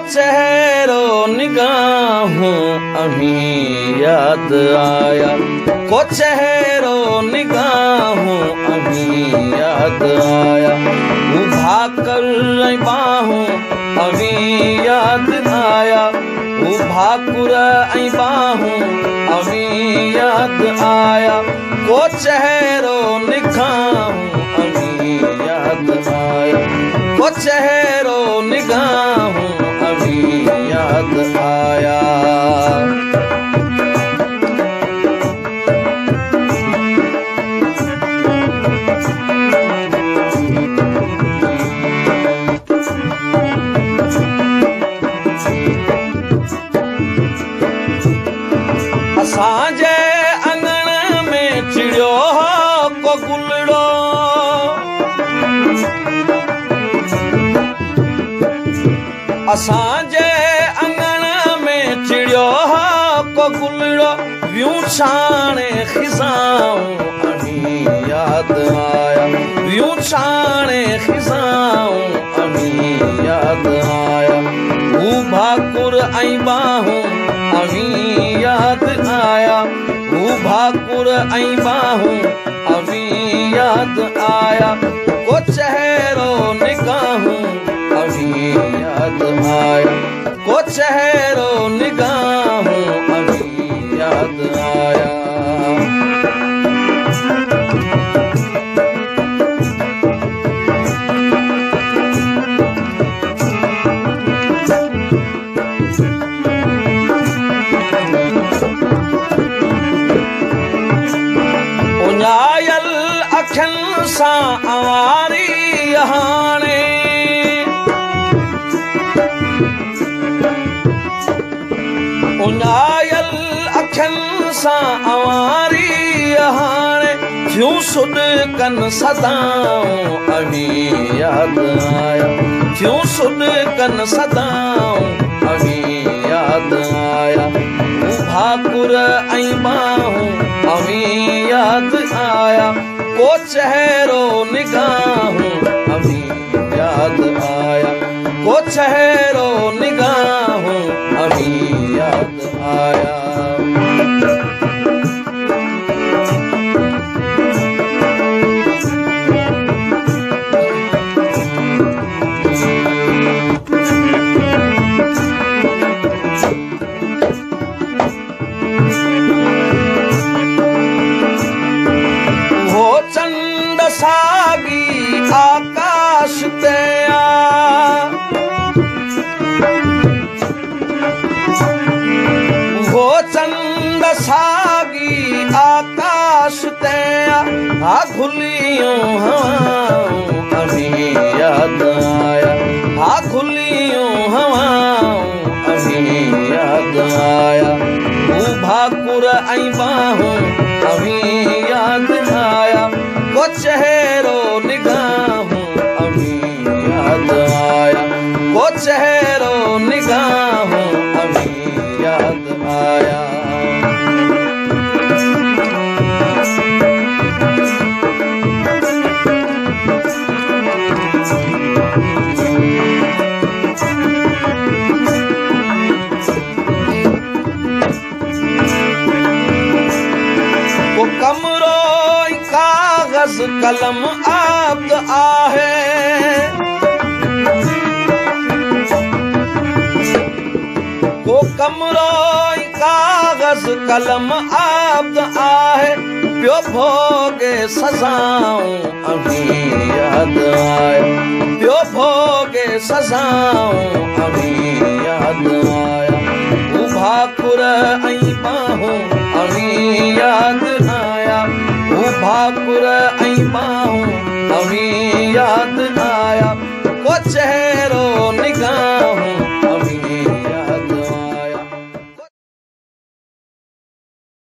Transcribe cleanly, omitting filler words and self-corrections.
चेहरो निगाहों अभी याद आया, को चेहरो निगाहों अभी याद आया, उभा कर बाहों अभी याद आया, उभा कर बाहों अभी याद आया, को चेहरो निगाहों अभी याद आया, को चेहरो निगाहों अभी याद आया। असांजे अंगण में चिड़ियो को गुलड़ो, असांजे अंगण में चिड़ियो को गुलड़ो, व्यूं छाणे खिज़ाऊं अभी याद आया, व्यूं छाणे खिज़ाऊं अभी याद आया, उभा कुर ऐं बाहूं अभी याद आया, उभा कुर ऐं बाहूं अभी याद आया, को चेहरो निगाहों अभी याद आया, को चेहरो निगाहों अभी याद आया। उञायल अखियुनि सां आवारी हाणे, उञायल अखियुनि सां आवारी हाणे, थियूं सुॾकनि सदाऊं अभी याद आया, थियूं सुॾकनि सदाऊं अभी याद आया, उभा कुर ऐं बाहूं अभी याद आया, को चेहरो निगाहों अभी याद आया, को चेहरो निगाहों अभी याद आया। सागी आकाश ते वो चंद सागी आकाश ते खुलियों हवाओं अभी याद आया, खुलियों हवाओं अभी याद आया, उभा कुर ऐं बाहूं अभी याद आया, को चेहरो निगाहों अभी याद आया, को चेहरो निगाहों अभी याद आया। वो कमरो कागज कलम आब्द आहे, को कमरो कागज कलम आब्द आहे, पियो भोगे सजाऊं अभी याद आया, पियो भोगे सजाऊं अभी याद आया, उभा कुर ऐं बाहूं अभी याद आया, उभा कुर ऐं बाहूं अभी याद आया, को चेहरो निगाहों